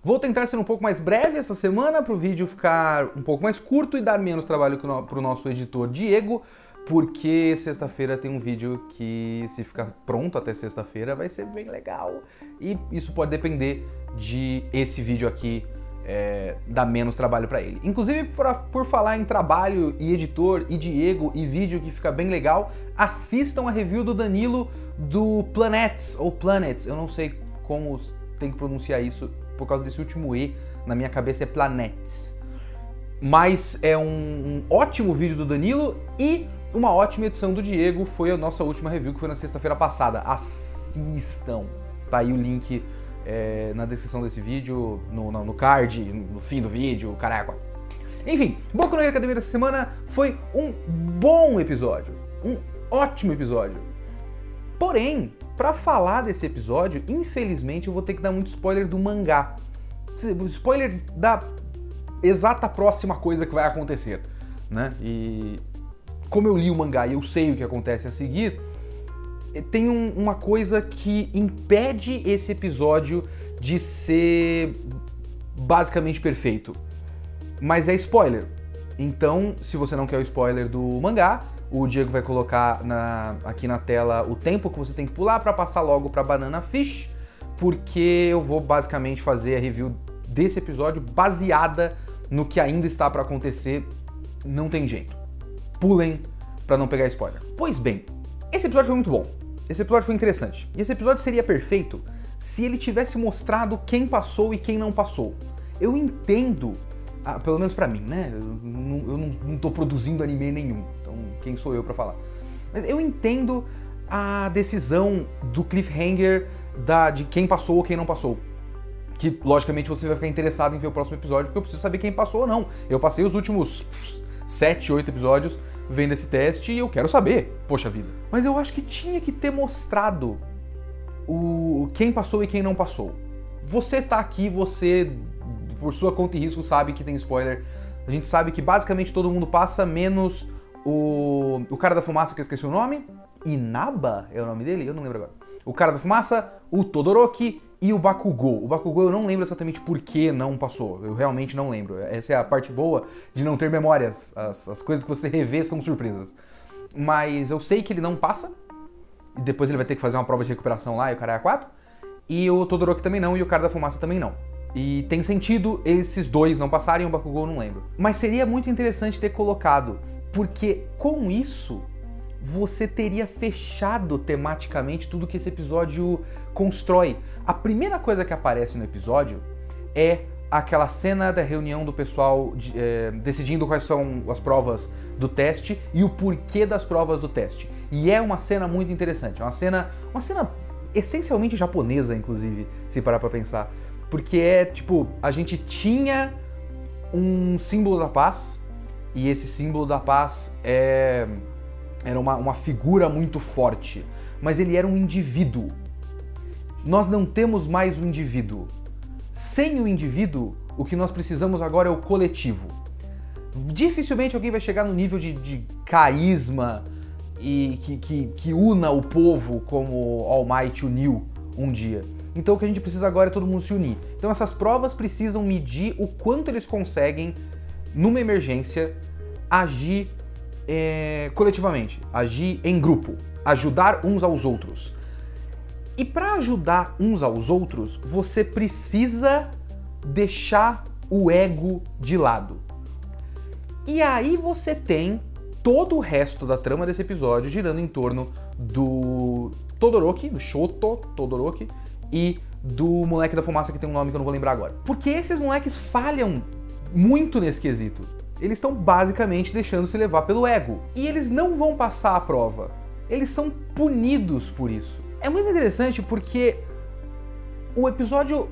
Vou tentar ser um pouco mais breve essa semana para o vídeo ficar um pouco mais curto e dar menos trabalho para o nosso editor Diego, porque sexta-feira tem um vídeo que, se ficar pronto até sexta-feira, vai ser bem legal. E isso pode depender de esse vídeo aqui dar menos trabalho para ele. Inclusive, por falar em trabalho e editor e Diego e vídeo que fica bem legal, assistam a review do Danilo do Planets, ou Planets, eu não sei como tem que pronunciar isso, por causa desse último E, na minha cabeça é Planets. Mas é um ótimo vídeo do Danilo e uma ótima edição do Diego, foi a nossa última review, que foi na sexta-feira passada. Assistam! Tá aí o link na descrição desse vídeo, no card, no fim do vídeo, caraca. Enfim, Boku no Hero Academia dessa semana foi um bom episódio, um ótimo episódio. Porém, pra falar desse episódio, infelizmente eu vou ter que dar muito spoiler do mangá. Spoiler da exata próxima coisa que vai acontecer, né? E como eu li o mangá e eu sei o que acontece a seguir, tem uma coisa que impede esse episódio de ser basicamente perfeito. Mas é spoiler. Então, se você não quer o spoiler do mangá, o Diego vai colocar aqui na tela o tempo que você tem que pular para passar logo para Banana Fish, porque eu vou basicamente fazer a review desse episódio baseada no que ainda está para acontecer. Não tem jeito. Pulem para não pegar spoiler. Pois bem, esse episódio foi muito bom. Esse episódio foi interessante. E esse episódio seria perfeito se ele tivesse mostrado quem passou e quem não passou. Eu entendo, pelo menos pra mim, né? Eu não tô produzindo anime nenhum, então quem sou eu pra falar? Mas eu entendo a decisão do cliffhanger de quem passou ou quem não passou. Que, logicamente, você vai ficar interessado em ver o próximo episódio, porque eu preciso saber quem passou ou não. Eu passei os últimos 7, 8 episódios vendo esse teste e eu quero saber, poxa vida. Mas eu acho que tinha que ter mostrado quem passou e quem não passou. Você tá aqui, você, por sua conta e risco, sabe que tem spoiler. A gente sabe que basicamente todo mundo passa, menos o cara da fumaça, que eu esqueci o nome. Inaba é o nome dele? Eu não lembro agora. O cara da fumaça, o Todoroki e o Bakugou. O Bakugou eu não lembro exatamente por que não passou. Eu realmente não lembro. Essa é a parte boa de não ter memórias. As coisas que você revê são surpresas. Mas eu sei que ele não passa. E depois ele vai ter que fazer uma prova de recuperação lá e o cara é A4. E o Todoroki também não, e o cara da fumaça também não. E tem sentido esses dois não passarem e o Bakugou eu não lembro. Mas seria muito interessante ter colocado, porque com isso você teria fechado tematicamente tudo que esse episódio constrói. A primeira coisa que aparece no episódio é aquela cena da reunião do pessoal decidindo quais são as provas do teste e o porquê das provas do teste. E é uma cena muito interessante, uma cena essencialmente japonesa, inclusive, se parar pra pensar. Porque tipo, a gente tinha um símbolo da paz, e esse símbolo da paz era uma figura muito forte, mas ele era um indivíduo. Nós não temos mais o indivíduo. Sem o indivíduo, o que nós precisamos agora é o coletivo. Dificilmente alguém vai chegar no nível de carisma e que una o povo como All Might uniu um dia. Então o que a gente precisa agora é todo mundo se unir. Então essas provas precisam medir o quanto eles conseguem, numa emergência, agir coletivamente, agir em grupo, ajudar uns aos outros. E para ajudar uns aos outros, você precisa deixar o ego de lado. E aí você tem todo o resto da trama desse episódio girando em torno do Todoroki, do Shoto Todoroki, e do moleque da fumaça que tem um nome que eu não vou lembrar agora. Porque esses moleques falham muito nesse quesito. Eles estão basicamente deixando se levar pelo ego. E eles não vão passar a prova. Eles são punidos por isso. É muito interessante porque o episódio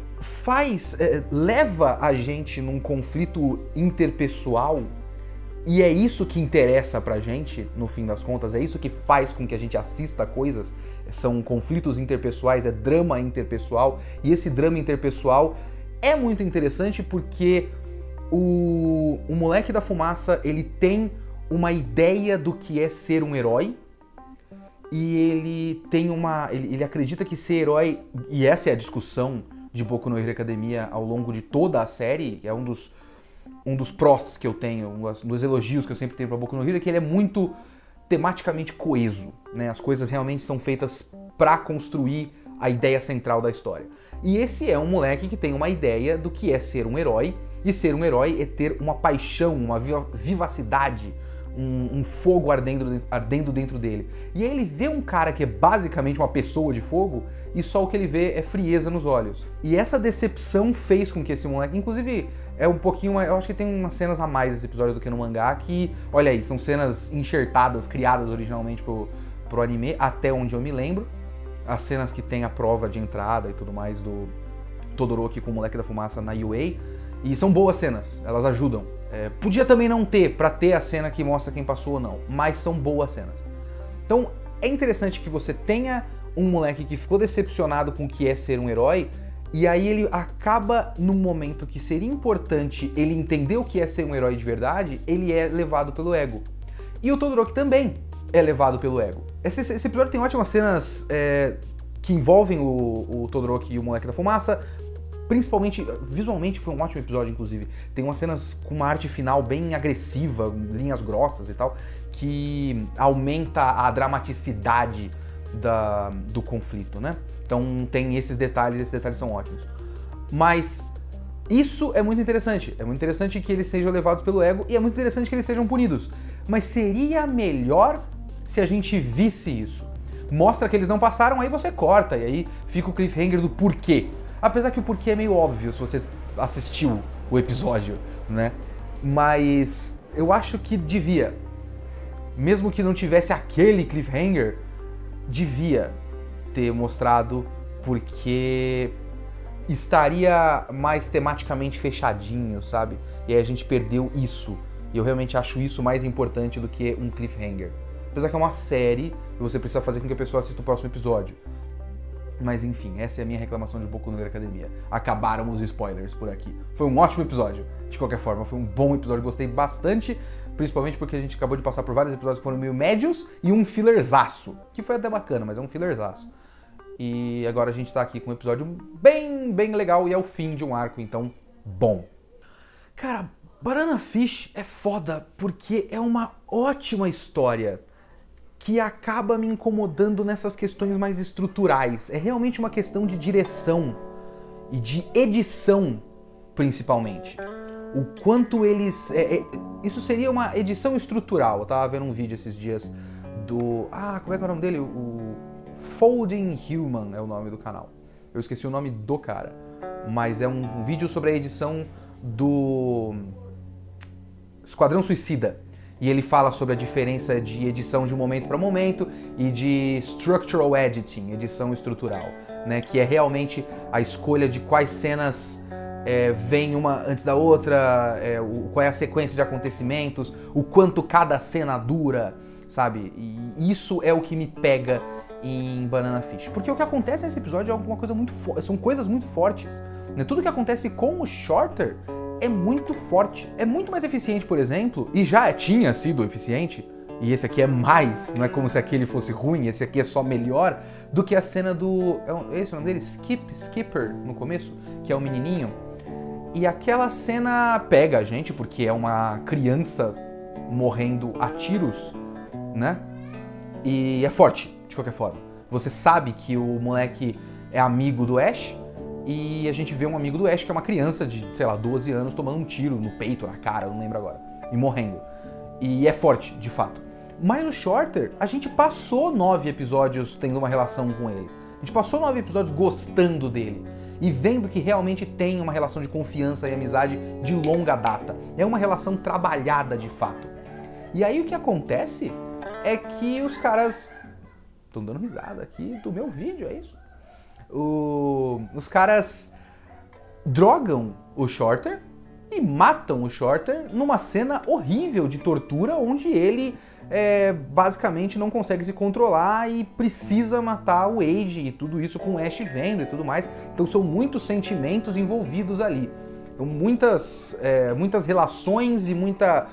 leva a gente num conflito interpessoal, e é isso que interessa pra gente, no fim das contas, é isso que faz com que a gente assista coisas, são conflitos interpessoais, é drama interpessoal, e esse drama interpessoal é muito interessante porque o moleque da fumaça, ele tem uma ideia do que é ser um herói, e ele tem ele acredita que ser herói, e essa é a discussão de Boku no Hero Academia ao longo de toda a série, é um dos prós que eu tenho, um dos elogios que eu sempre tenho pra Boku no Hero, é que ele é muito tematicamente coeso, né? As coisas realmente são feitas pra construir a ideia central da história. E esse é um moleque que tem uma ideia do que é ser um herói, e ser um herói é ter uma paixão, uma vivacidade, um fogo ardendo dentro dele. E aí ele vê um cara que é basicamente uma pessoa de fogo e só o que ele vê é frieza nos olhos. E essa decepção fez com que esse moleque, inclusive, é um pouquinho, eu acho que tem umas cenas a mais nesse episódio do que no mangá, que, olha aí, são cenas enxertadas, criadas originalmente pro anime, até onde eu me lembro. As cenas que tem a prova de entrada e tudo mais do Todoroki com o moleque da fumaça na UA, e são boas cenas, elas ajudam. Podia também não ter, pra ter a cena que mostra quem passou ou não, mas são boas cenas. Então é interessante que você tenha um moleque que ficou decepcionado com o que é ser um herói, e aí ele acaba num momento que seria importante ele entender o que é ser um herói de verdade, ele é levado pelo ego. E o Todoroki também é levado pelo ego. Esse episódio tem ótimas cenas que envolvem o Todoroki e o moleque da fumaça. Principalmente, visualmente foi um ótimo episódio, inclusive. Tem umas cenas com uma arte final bem agressiva, linhas grossas e tal, que aumenta a dramaticidade do conflito, né? Então tem esses detalhes são ótimos. Mas isso é muito interessante. É muito interessante que eles sejam levados pelo ego e é muito interessante que eles sejam punidos. Mas seria melhor se a gente visse isso. Mostra que eles não passaram, aí você corta, e aí fica o cliffhanger do porquê. Apesar que o porquê é meio óbvio se você assistiu o episódio, né? Mas eu acho que devia. Mesmo que não tivesse aquele cliffhanger, devia ter mostrado porque estaria mais tematicamente fechadinho, sabe? E aí a gente perdeu isso. E eu realmente acho isso mais importante do que um cliffhanger. Apesar que é uma série e você precisa fazer com que a pessoa assista o próximo episódio. Mas enfim, essa é a minha reclamação de Boku no Hero Academia. Acabaram os spoilers por aqui. Foi um ótimo episódio, de qualquer forma. Foi um bom episódio, gostei bastante. Principalmente porque a gente acabou de passar por vários episódios que foram meio médios e um fillerzaço. Que foi até bacana, mas é um fillerzaço. E agora a gente tá aqui com um episódio bem legal e é o fim de um arco, então, bom. Cara, Banana Fish é foda porque é uma ótima história que acaba me incomodando nessas questões mais estruturais. É realmente uma questão de direção e de edição, principalmente. O quanto eles... isso seria uma edição estrutural. Eu tava vendo um vídeo esses dias do... como é que é o nome dele? O Folding Human é o nome do canal. Eu esqueci o nome do cara. Mas é um vídeo sobre a edição do Esquadrão Suicida. E ele fala sobre a diferença de edição de momento para momento e de structural editing, edição estrutural, né? Que é realmente a escolha de quais cenas vem uma antes da outra, qual é a sequência de acontecimentos, o quanto cada cena dura, sabe? E isso é o que me pega em Banana Fish. Porque o que acontece nesse episódio é alguma coisa muito são coisas muito fortes, né? Tudo que acontece com o Shorter é muito forte. É muito mais eficiente, por exemplo, e já tinha sido eficiente, e esse aqui é mais, não é como se aquele fosse ruim, esse aqui é só melhor, do que a cena do... é esse o nome dele? Skipper, no começo, que é o menininho. E aquela cena pega a gente, porque é uma criança morrendo a tiros, né? E é forte, de qualquer forma. Você sabe que o moleque é amigo do Ash, e a gente vê um amigo do Ash que é uma criança de, sei lá, 12 anos tomando um tiro no peito, na cara, não lembro agora, e morrendo. E é forte, de fato. Mas o Shorter, a gente passou 9 episódios tendo uma relação com ele. A gente passou 9 episódios gostando dele. E vendo que realmente tem uma relação de confiança e amizade de longa data. É uma relação trabalhada de fato. E aí o que acontece é que os caras... Estão dando risada aqui do meu vídeo, é isso? Os caras drogam o Shorter e matam o Shorter numa cena horrível de tortura, onde ele basicamente não consegue se controlar e precisa matar o Wade, e tudo isso com o Ash vendo e tudo mais. Então são muitos sentimentos envolvidos ali. Então muitas relações e muita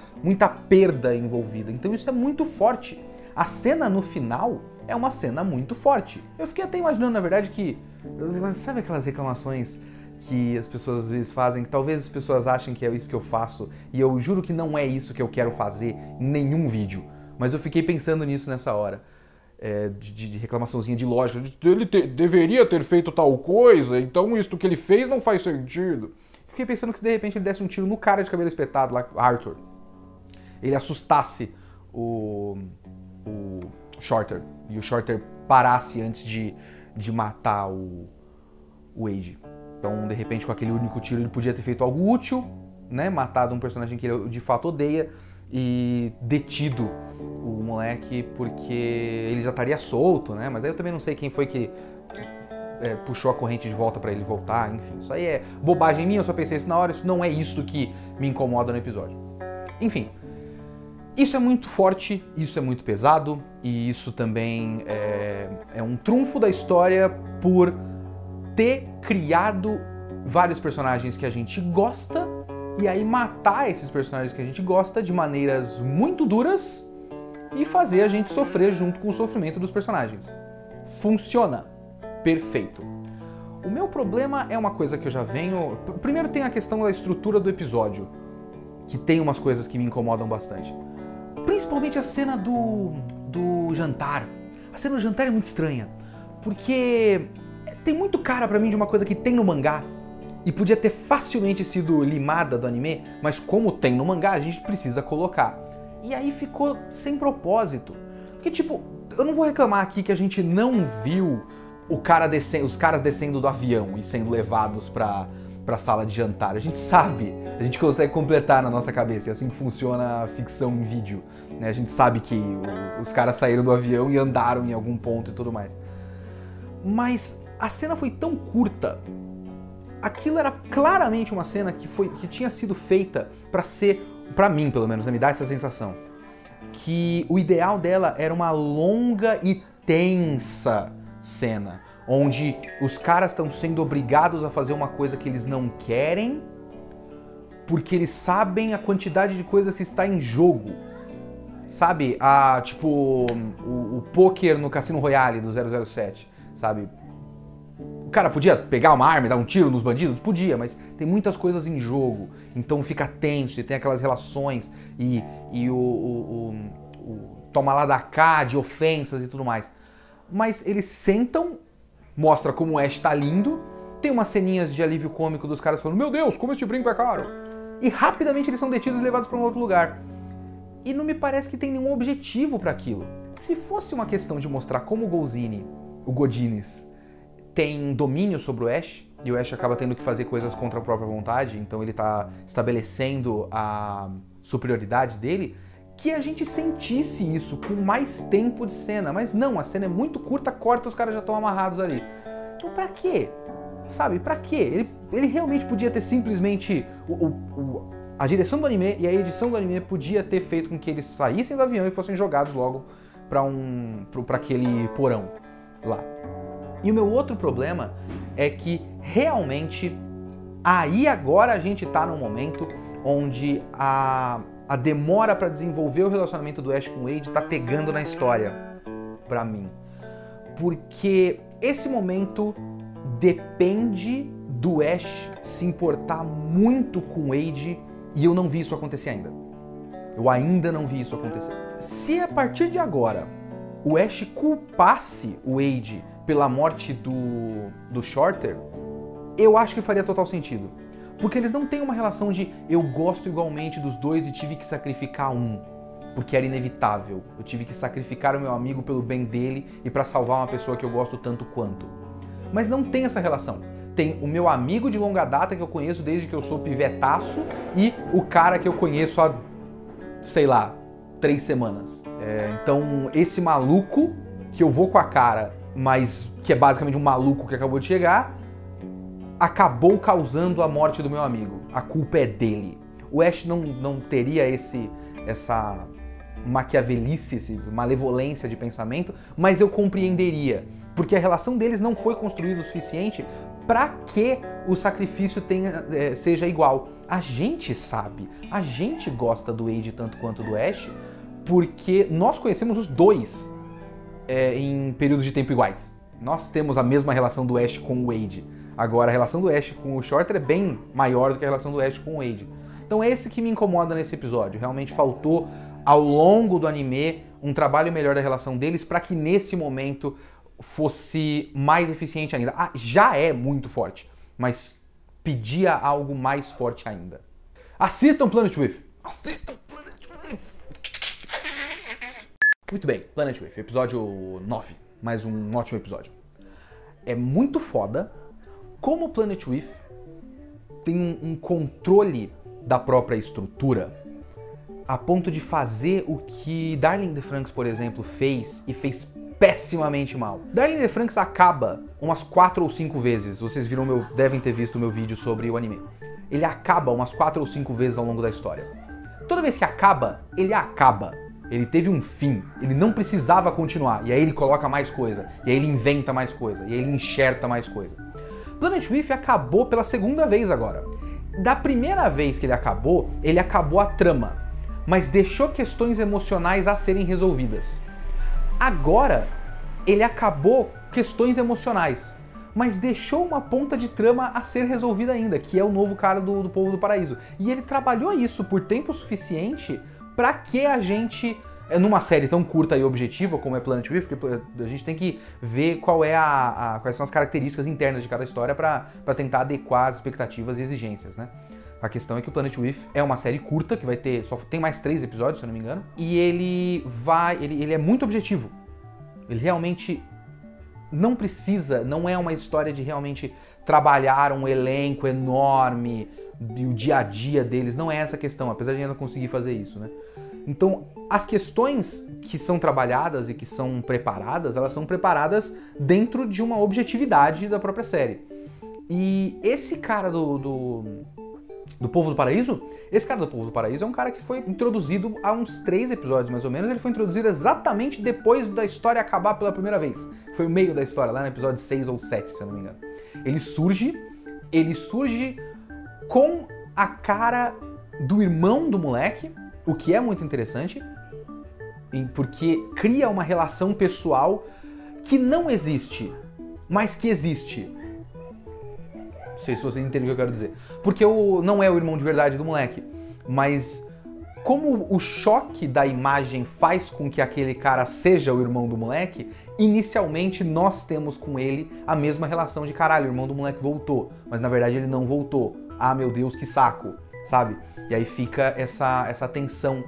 perda envolvida. Então isso é muito forte. A cena no final é uma cena muito forte. Eu fiquei até imaginando, na verdade, que... Sabe aquelas reclamações que as pessoas às vezes fazem, que talvez as pessoas achem que é isso que eu faço, e eu juro que não é isso que eu quero fazer em nenhum vídeo. Mas eu fiquei pensando nisso nessa hora. De reclamaçãozinha de lógica. Ele deveria ter feito tal coisa, então isto que ele fez não faz sentido. Fiquei pensando que se de repente ele desse um tiro no cara de cabelo espetado lá, Arthur, ele assustasse o Shorter, e o Shorter parasse antes de matar o Wade. Então, de repente, com aquele único tiro, ele podia ter feito algo útil, né? Matado um personagem que ele de fato odeia e detido o moleque porque ele já estaria solto, né? Mas aí eu também não sei quem foi que puxou a corrente de volta pra ele voltar, enfim. Isso aí é bobagem minha, eu só pensei isso na hora, isso não é isso que me incomoda no episódio. Enfim, isso é muito forte, isso é muito pesado, e isso também é um trunfo da história por ter criado vários personagens que a gente gosta, e aí matar esses personagens que a gente gosta de maneiras muito duras e fazer a gente sofrer junto com o sofrimento dos personagens. Funciona. Perfeito. O meu problema é uma coisa que eu já venho... Primeiro tem a questão da estrutura do episódio, que tem umas coisas que me incomodam bastante. Principalmente a cena do jantar. A cena do jantar é muito estranha, porque tem muito cara pra mim de uma coisa que tem no mangá, e podia ter facilmente sido limada do anime, mas como tem no mangá, a gente precisa colocar. E aí ficou sem propósito. Porque, tipo, eu não vou reclamar aqui que a gente não viu os caras descendo do avião e sendo levados pra sala de jantar. A gente sabe, a gente consegue completar na nossa cabeça, é assim que funciona a ficção em vídeo, né? A gente sabe que os caras saíram do avião e andaram em algum ponto e tudo mais. Mas a cena foi tão curta. Aquilo era claramente uma cena que tinha sido feita pra ser, pra mim pelo menos, né, me dá essa sensação, que o ideal dela era uma longa e tensa cena, onde os caras estão sendo obrigados a fazer uma coisa que eles não querem, porque eles sabem a quantidade de coisas que está em jogo. Sabe? Tipo, o poker no Cassino Royale do 007, sabe? O cara podia pegar uma arma e dar um tiro nos bandidos? Podia, mas tem muitas coisas em jogo, então fica tenso e tem aquelas relações e o toma lá da cá de ofensas e tudo mais. Mas eles sentam, mostra como o Ash tá lindo, tem umas ceninhas de alívio cômico dos caras falando: meu Deus, como este brinco é caro! E rapidamente eles são detidos e levados para um outro lugar. E não me parece que tem nenhum objetivo para aquilo. Se fosse uma questão de mostrar como o Godinez, tem domínio sobre o Ash, e o Ash acaba tendo que fazer coisas contra a própria vontade, então ele tá estabelecendo a superioridade dele, que a gente sentisse isso com mais tempo de cena. Mas não, a cena é muito curta, corta, os caras já estão amarrados ali. Então pra quê? Sabe, pra quê? Ele realmente podia ter simplesmente... A direção do anime e a edição do anime podia ter feito com que eles saíssem do avião e fossem jogados logo pra aquele porão lá. E o meu outro problema é que realmente aí agora a gente tá num momento onde a demora pra desenvolver o relacionamento do Ash com o Wade tá pegando na história pra mim. Porque esse momento depende do Ash se importar muito com o Wade, e eu não vi isso acontecer ainda. Eu ainda não vi isso acontecer. Se a partir de agora o Ash culpasse o Wade pela morte do Shorter, eu acho que faria total sentido. Porque eles não têm uma relação de eu gosto igualmente dos dois e tive que sacrificar um, porque era inevitável. Eu tive que sacrificar o meu amigo pelo bem dele e pra salvar uma pessoa que eu gosto tanto quanto. Mas não tem essa relação. Tem o meu amigo de longa data que eu conheço desde que eu sou pivetaço e o cara que eu conheço há, sei lá, 3 semanas. Então esse maluco que eu vou com a cara, mas que é basicamente um maluco que acabou de chegar, acabou causando a morte do meu amigo. A culpa é dele. O Ash não teria essa maquiavelice, essa malevolência de pensamento, mas eu compreenderia. Porque a relação deles não foi construída o suficiente para que o sacrifício seja igual. A gente sabe, a gente gosta do Wade tanto quanto do Ash, porque nós conhecemos os dois em períodos de tempo iguais. Nós temos a mesma relação do Ash com o Wade. Agora, a relação do Ash com o Shorter é bem maior do que a relação do Ash com o Wade. Então é esse que me incomoda nesse episódio. Realmente faltou, ao longo do anime, um trabalho melhor da relação deles para que nesse momento fosse mais eficiente ainda. Ah, já é muito forte, mas pedia algo mais forte ainda. Assistam Planet With. Assistam Planet With. Muito bem, Planet With, episódio 9. Mais um ótimo episódio. É muito foda como Planet With tem um controle da própria estrutura a ponto de fazer o que Darling in the Franxx, por exemplo, fez e fez pessimamente mal. Darling in the Franxx acaba umas 4 ou 5 vezes. Vocês devem ter visto o meu vídeo sobre o anime. Ele acaba umas 4 ou 5 vezes ao longo da história. Toda vez que acaba, ele acaba. Ele teve um fim, ele não precisava continuar, e aí ele coloca mais coisa, e aí ele inventa mais coisa, e aí ele enxerta mais coisa. Planet With acabou pela segunda vez agora. Da primeira vez que ele acabou a trama, mas deixou questões emocionais a serem resolvidas. Agora, ele acabou questões emocionais, mas deixou uma ponta de trama a ser resolvida ainda, que é o novo cara do Povo do Paraíso. E ele trabalhou isso por tempo suficiente para que a gente, numa série tão curta e objetiva como é Planet With, porque a gente tem que ver quais são as características internas de cada história para tentar adequar as expectativas e exigências, né? A questão é que o Planet With é uma série curta, que só tem mais 3 episódios, se eu não me engano, e ele é muito objetivo. Ele realmente não é uma história de realmente trabalhar um elenco enorme, e o dia a dia deles, não é essa a questão, apesar de ainda conseguir fazer isso, né? Então, as questões que são trabalhadas e que são preparadas, elas são preparadas dentro de uma objetividade da própria série. E esse cara do Povo do Paraíso, é um cara que foi introduzido há uns 3 episódios, mais ou menos. Ele foi introduzido exatamente depois da história acabar pela primeira vez. Foi o meio da história, lá no episódio 6 ou 7, se eu não me engano. Ele surge com a cara do irmão do moleque, o que é muito interessante, porque cria uma relação pessoal que não existe, mas que existe. Não sei se vocês entendem o que eu quero dizer. Porque não é o irmão de verdade do moleque, mas como o choque da imagem faz com que aquele cara seja o irmão do moleque, inicialmente nós temos com ele a mesma relação de caralho, o irmão do moleque voltou, mas na verdade ele não voltou. Ah, meu Deus, que saco, sabe? E aí fica essa tensão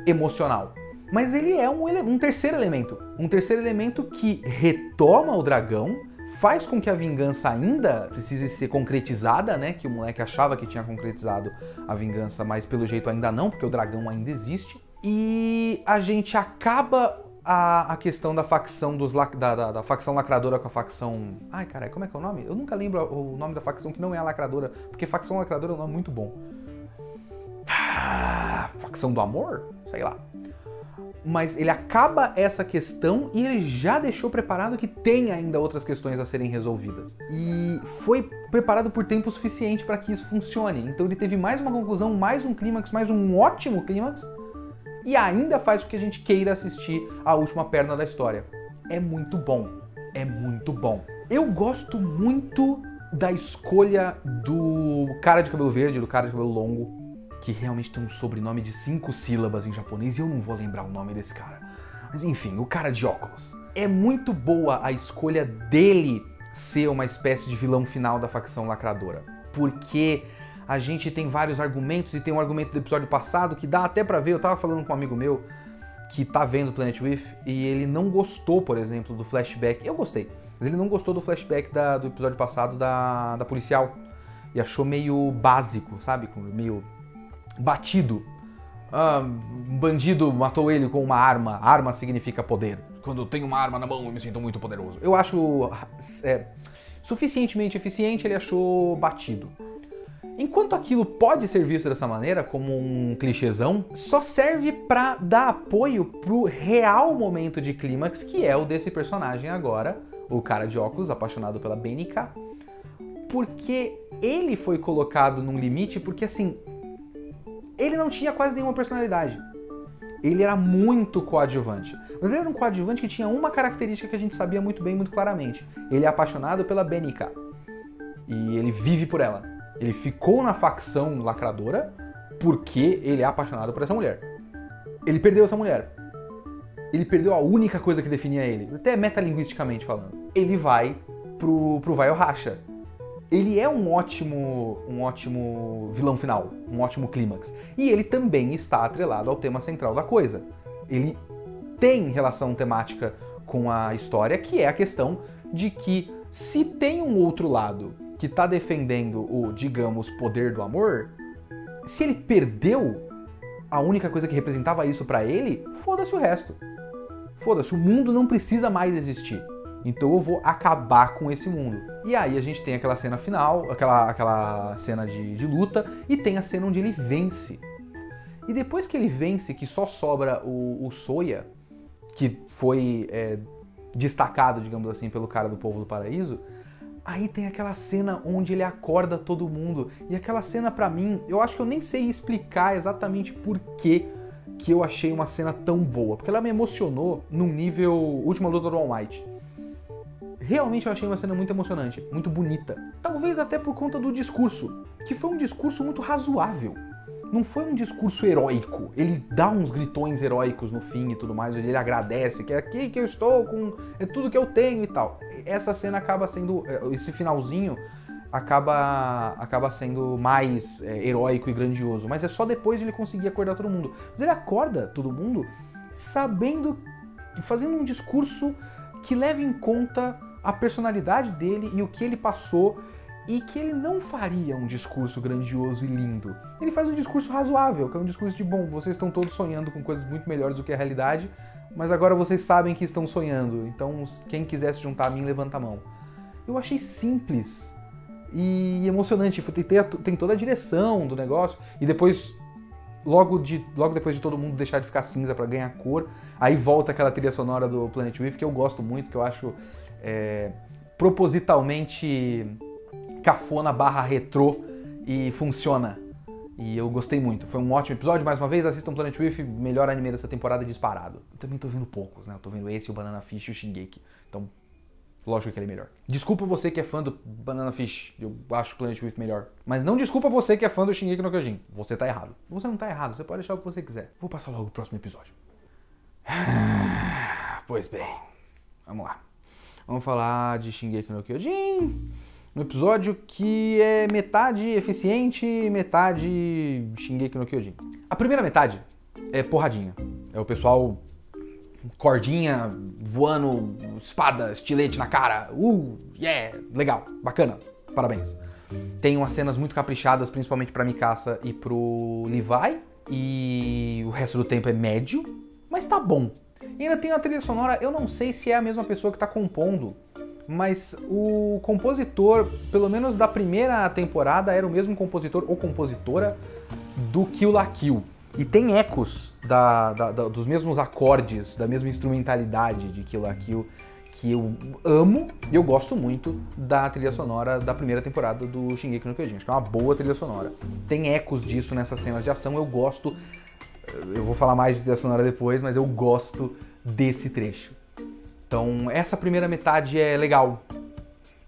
emocional. Mas ele é um terceiro elemento que retoma o dragão, faz com que a vingança ainda precise ser concretizada, né? Que o moleque achava que tinha concretizado a vingança, mas pelo jeito ainda não, porque o dragão ainda existe. E a gente acaba a questão da facção da facção lacradora com a facção... Ai, caralho, como é que é o nome? Eu nunca lembro o nome da facção que não é a lacradora, porque facção lacradora é um nome muito bom. Facção do amor? Sei lá. Mas ele acaba essa questão e ele já deixou preparado que tem ainda outras questões a serem resolvidas. E foi preparado por tempo suficiente para que isso funcione. Então ele teve mais uma conclusão, mais um clímax, mais um ótimo clímax, e ainda faz com que a gente queira assistir a última perna da história. É muito bom. É muito bom. Eu gosto muito da escolha do cara de cabelo verde, do cara de cabelo longo, que realmente tem um sobrenome de 5 sílabas em japonês, e eu não vou lembrar o nome desse cara. Mas enfim, o cara de óculos. É muito boa a escolha dele ser uma espécie de vilão final da facção lacradora. Porque a gente tem vários argumentos, e tem um argumento do episódio passado que dá até pra ver. Eu tava falando com um amigo meu que tá vendo Planet With, e ele não gostou, por exemplo, do flashback. Eu gostei, mas ele não gostou do flashback do episódio passado da policial. E achou meio básico, sabe? Meio batido. Um bandido matou ele com uma arma. Arma significa poder. Quando eu tenho uma arma na mão, eu me sinto muito poderoso. Eu acho suficientemente eficiente, ele achou batido. Enquanto aquilo pode ser visto dessa maneira, como um clichêzão, só serve pra dar apoio pro real momento de clímax, que é o desse personagem agora, o cara de óculos, apaixonado pela Benika, porque ele foi colocado num limite, porque assim, ele não tinha quase nenhuma personalidade. Ele era muito coadjuvante. Mas ele era um coadjuvante que tinha uma característica que a gente sabia muito bem, muito claramente. Ele é apaixonado pela Benika. e ele vive por ela. Ele ficou na facção lacradora porque ele é apaixonado por essa mulher. Ele perdeu essa mulher. Ele perdeu a única coisa que definia ele, até metalinguisticamente falando. Ele vai pro Vai ou Racha. Ele é um ótimo vilão final, um ótimo clímax. E ele também está atrelado ao tema central da coisa. Ele tem relação temática com a história, que é a questão de que se tem um outro lado que está defendendo o, digamos, poder do amor, se ele perdeu a única coisa que representava isso pra ele, foda-se o resto. Foda-se, o mundo não precisa mais existir. Então eu vou acabar com esse mundo. E aí a gente tem aquela cena final, aquela cena de luta, e tem a cena onde ele vence. E depois que ele vence, que só sobra o Soya, que foi destacado, digamos assim, pelo cara do Povo do Paraíso, aí tem aquela cena onde ele acorda todo mundo. E aquela cena, pra mim, eu acho que eu nem sei explicar exatamente por que eu achei uma cena tão boa. Porque ela me emocionou num nível Última Luta do All Might. Realmente eu achei uma cena muito emocionante, muito bonita. Talvez até por conta do discurso, que foi um discurso muito razoável. Não foi um discurso heróico. Ele dá uns gritões heróicos no fim e tudo mais, onde ele agradece, que é aqui que eu estou, é tudo que eu tenho e tal. Essa cena acaba sendo, esse finalzinho acaba sendo mais heróico e grandioso. Mas é só depois de ele conseguir acordar todo mundo. Mas ele acorda todo mundo sabendo, fazendo um discurso que leva em conta a personalidade dele e o que ele passou, e que ele não faria um discurso grandioso e lindo. Ele faz um discurso razoável, que é um discurso de, bom, vocês estão todos sonhando com coisas muito melhores do que a realidade, mas agora vocês sabem que estão sonhando, então quem quiser se juntar a mim, levanta a mão. Eu achei simples e emocionante, tem toda a direção do negócio, e depois, logo depois de todo mundo deixar de ficar cinza pra ganhar cor, aí volta aquela trilha sonora do Planet Rift, que eu gosto muito, que eu acho propositalmente cafona / retrô e funciona. E eu gostei muito. Foi um ótimo episódio. Mais uma vez, assistam Planet Rift, melhor anime dessa temporada disparado. Eu também tô vendo poucos, né? Eu tô vendo esse, o Banana Fish e o Shingeki. Então, lógico que ele é melhor. Desculpa você que é fã do Banana Fish. Eu acho o Planet Rift melhor. Mas não desculpa você que é fã do Shingeki no Kyojin. Você tá errado. Você não tá errado. Você pode achar o que você quiser. Vou passar logo o próximo episódio. Pois bem. Vamos lá. Vamos falar de Shingeki no Kyojin. No episódio que é metade eficiente e metade Shingeki no Kyojin. A primeira metade é porradinha. É o pessoal cordinha, voando, espada, estilete na cara. Yeah, legal, bacana, parabéns. Tem umas cenas muito caprichadas, principalmente pra Mikasa e pro Levi. E o resto do tempo é médio, mas tá bom. E ainda tem a trilha sonora, eu não sei se é a mesma pessoa que tá compondo, mas o compositor, pelo menos da primeira temporada, era o mesmo compositor ou compositora do Kill la Kill. E tem ecos dos mesmos acordes, da mesma instrumentalidade de Kill la Kill, que eu amo e eu gosto muito da trilha sonora da primeira temporada do Shingeki no Kyojin. Acho que é uma boa trilha sonora. Tem ecos disso nessas cenas de ação, eu gosto. Eu vou falar mais de trilha sonora depois, mas eu gosto desse trecho. Então, essa primeira metade é legal.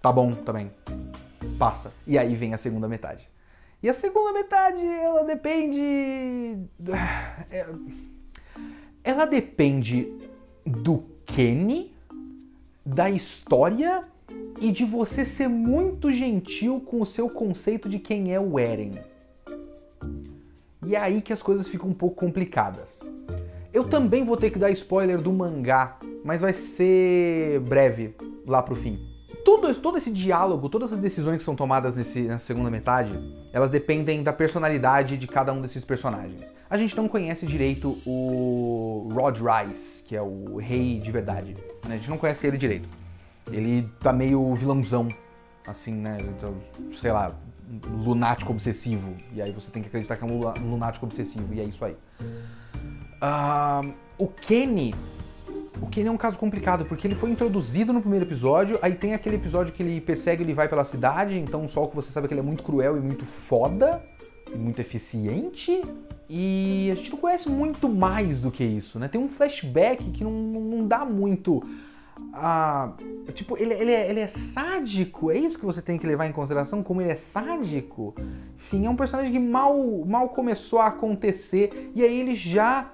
Tá bom também. Passa. E aí vem a segunda metade. E a segunda metade, ela depende... Ela depende do Kenny, da história e de você ser muito gentil com o seu conceito de quem é o Eren. E é aí que as coisas ficam um pouco complicadas. Eu também vou ter que dar spoiler do mangá, mas vai ser breve, lá pro fim. Todo esse diálogo, todas as decisões que são tomadas nessa segunda metade, elas dependem da personalidade de cada um desses personagens. A gente não conhece direito o Rod Rice, que é o rei de verdade. A gente não conhece ele direito. Ele tá meio vilãozão, assim, né? Então, sei lá, lunático obsessivo. E aí você tem que acreditar que é um lunático obsessivo, e é isso aí. O Kenny é um caso complicado, porque ele foi introduzido no primeiro episódio, aí tem aquele episódio que ele persegue, ele vai pela cidade, então só o que você sabe é que ele é muito cruel e muito foda, e muito eficiente, e a gente não conhece muito mais do que isso, né? Tem um flashback que não dá muito Tipo, ele é sádico, é isso que você tem que levar em consideração, como ele é sádico. Enfim, é um personagem que mal começou a acontecer, e aí ele já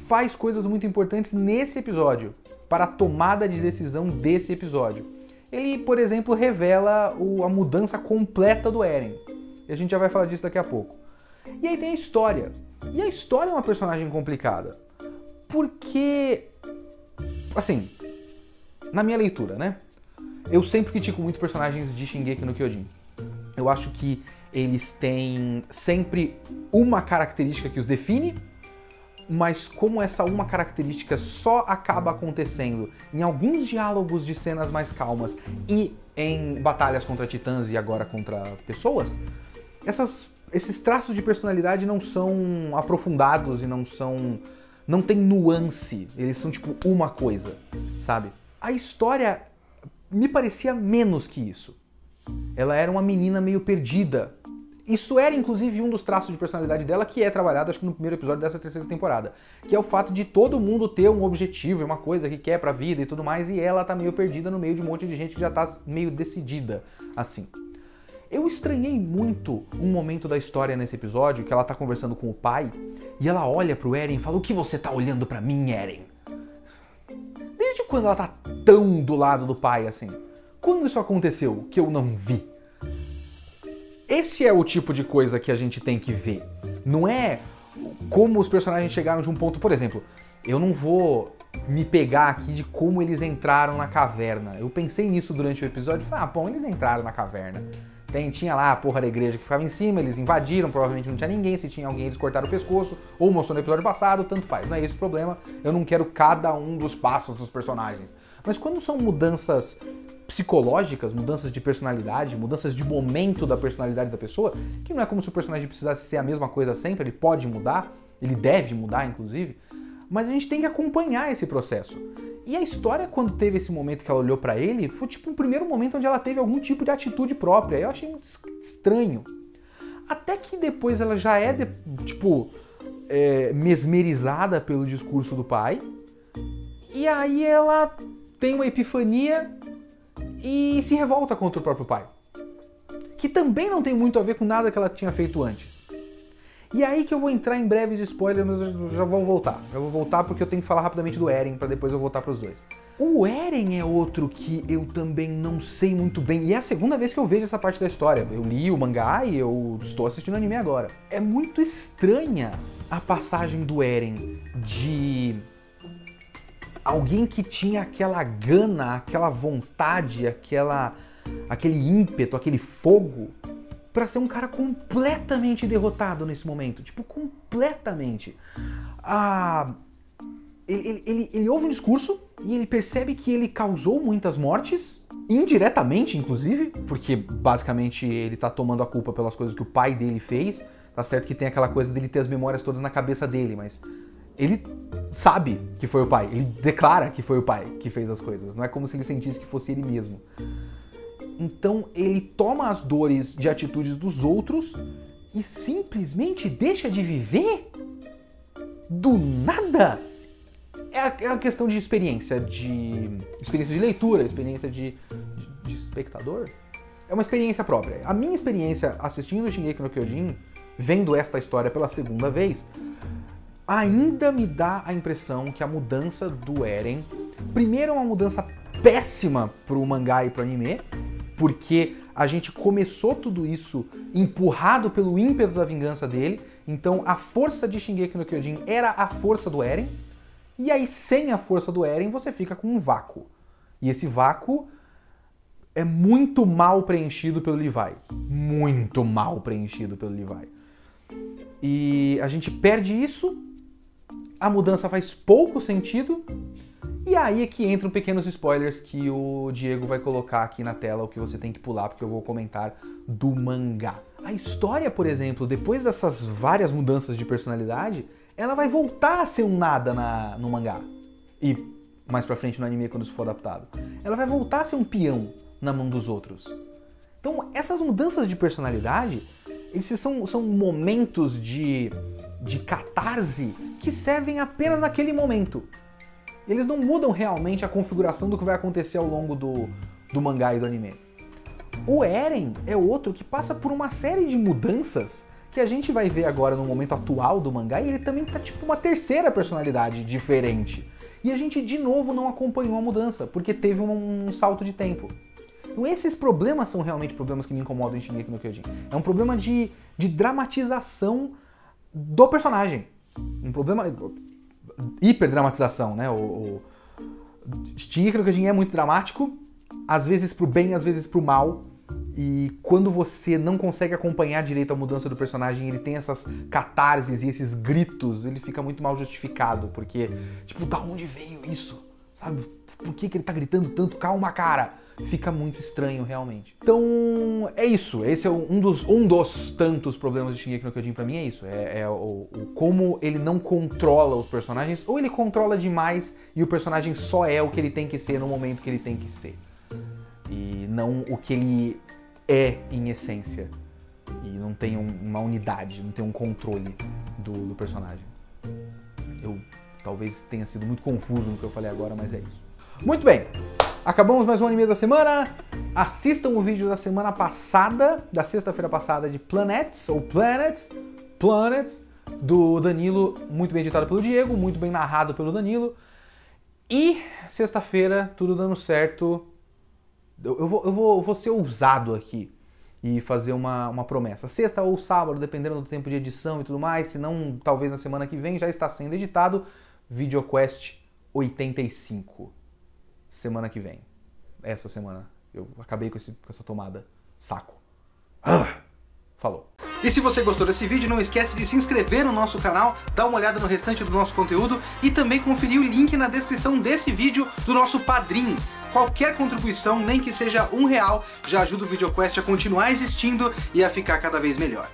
faz coisas muito importantes nesse episódio, para a tomada de decisão desse episódio. Ele, por exemplo, revela a mudança completa do Eren, e a gente já vai falar disso daqui a pouco. E aí tem a história, e a história é uma personagem complicada, porque, assim, na minha leitura, né? Eu sempre critico muito personagens de Shingeki no Kyojin. Eu acho que eles têm sempre uma característica que os define, mas como essa uma característica só acaba acontecendo em alguns diálogos de cenas mais calmas e em batalhas contra titãs e agora contra pessoas, esses traços de personalidade não são aprofundados e não tem nuance, eles são tipo uma coisa, sabe? A história me parecia menos que isso. Ela era uma menina meio perdida. Isso era, inclusive, um dos traços de personalidade dela que é trabalhado, acho que no primeiro episódio dessa terceira temporada. Que é o fato de todo mundo ter um objetivo e uma coisa que quer pra vida e tudo mais, e ela tá meio perdida no meio de um monte de gente que já tá meio decidida, assim. Eu estranhei muito um momento da história nesse episódio, que ela tá conversando com o pai, e ela olha pro Eren e fala: "O que você tá olhando pra mim, Eren?" Desde quando ela tá tão do lado do pai assim? Quando isso aconteceu que eu não vi? Esse é o tipo de coisa que a gente tem que ver. Não é como os personagens chegaram de um ponto... Por exemplo, eu não vou me pegar aqui de como eles entraram na caverna. Eu pensei nisso durante o episódio e falei, bom, eles entraram na caverna. Tinha lá a porra da igreja que ficava em cima, eles invadiram, provavelmente não tinha ninguém, se tinha alguém eles cortaram o pescoço, ou mostrou no episódio passado, tanto faz, não é esse o problema, eu não quero cada um dos passos dos personagens. Mas quando são mudanças psicológicas, mudanças de personalidade, mudanças de momento da personalidade da pessoa, que não é como se o personagem precisasse ser a mesma coisa sempre, ele pode mudar, ele deve mudar, inclusive, mas a gente tem que acompanhar esse processo. E a história, quando teve esse momento que ela olhou pra ele, foi tipo um primeiro momento onde ela teve algum tipo de atitude própria. Eu achei muito estranho. Até que depois ela já é, mesmerizada pelo discurso do pai. E aí ela tem uma epifania e se revolta contra o próprio pai. Que também não tem muito a ver com nada que ela tinha feito antes. E aí que eu vou entrar em breves spoilers, mas eu já vou voltar. Eu vou voltar porque eu tenho que falar rapidamente do Eren, pra depois eu voltar pros dois. O Eren é outro que eu também não sei muito bem, e é a segunda vez que eu vejo essa parte da história. Eu li o mangá e eu estou assistindo o anime agora. É muito estranha a passagem do Eren de alguém que tinha aquela gana, aquela vontade, aquele ímpeto, aquele fogo, pra ser um cara completamente derrotado nesse momento. Tipo, completamente. Ele ouve um discurso e ele percebe que ele causou muitas mortes, indiretamente, inclusive, porque basicamente ele tá tomando a culpa pelas coisas que o pai dele fez. Tá certo que tem aquela coisa dele ter as memórias todas na cabeça dele, mas ele sabe que foi o pai. Ele declara que foi o pai que fez as coisas. Não é como se ele sentisse que fosse ele mesmo. Então ele toma as dores de atitudes dos outros e simplesmente deixa de viver? Do nada? É uma questão de experiência de leitura, experiência de espectador. É uma experiência própria. A minha experiência assistindo Shingeki no Kyojin, vendo esta história pela segunda vez, ainda me dá a impressão que a mudança do Eren, primeiro é uma mudança péssima pro mangá e pro anime, porque a gente começou tudo isso empurrado pelo ímpeto da vingança dele, então a força de Shingeki no Kyojin era a força do Eren, e aí sem a força do Eren você fica com um vácuo. E esse vácuo é muito mal preenchido pelo Levi. Muito mal preenchido pelo Levi. E a gente perde isso, a mudança faz pouco sentido, e aí é que entram pequenos spoilers que o Diego vai colocar aqui na tela, o que você tem que pular, porque eu vou comentar do mangá. A história, por exemplo, depois dessas várias mudanças de personalidade, ela vai voltar a ser um nada no mangá. E mais pra frente no anime, quando isso for adaptado. Ela vai voltar a ser um peão na mão dos outros. Então, essas mudanças de personalidade, esses são momentos de catarse que servem apenas naquele momento. Eles não mudam realmente a configuração do que vai acontecer ao longo do mangá e do anime. O Eren é outro que passa por uma série de mudanças que a gente vai ver agora no momento atual do mangá, e ele também tá tipo uma terceira personalidade diferente. E a gente de novo não acompanhou a mudança, porque teve um salto de tempo. Então esses problemas são realmente problemas que me incomodam em Shingeki no Kyojin. É um problema de dramatização do personagem. Um problema... hiperdramatização, né? O Shingeki no Kyojin é muito dramático, às vezes pro bem, às vezes pro mal. E quando você não consegue acompanhar direito a mudança do personagem, ele tem essas catarses e esses gritos, ele fica muito mal justificado, porque, tipo, da onde veio isso? Sabe? Por que ele tá gritando tanto? Calma, cara! Fica muito estranho, realmente. Então, é isso. Esse é um dos tantos problemas de Shingeki no Kyojin pra mim, é isso. Como ele não controla os personagens, ou ele controla demais e o personagem só é o que ele tem que ser no momento que ele tem que ser. E não o que ele é em essência. E não tem uma unidade, não tem um controle do personagem. Eu talvez tenha sido muito confuso no que eu falei agora, mas é isso. Muito bem, acabamos mais um anime da semana. Assistam o vídeo da semana passada, da sexta-feira passada, de Planets, do Danilo, muito bem editado pelo Diego, muito bem narrado pelo Danilo. E sexta-feira, tudo dando certo, eu vou ser ousado aqui e fazer uma promessa. Sexta ou sábado, dependendo do tempo de edição e tudo mais, se não, talvez na semana que vem, já está sendo editado VideoQuest 85. Semana que vem. Essa semana. Eu acabei com essa tomada. Saco. Falou. E se você gostou desse vídeo, não esquece de se inscrever no nosso canal, dar uma olhada no restante do nosso conteúdo e também conferir o link na descrição desse vídeo do nosso Padrim. Qualquer contribuição, nem que seja R$1, já ajuda o VideoQuest a continuar existindo e a ficar cada vez melhor.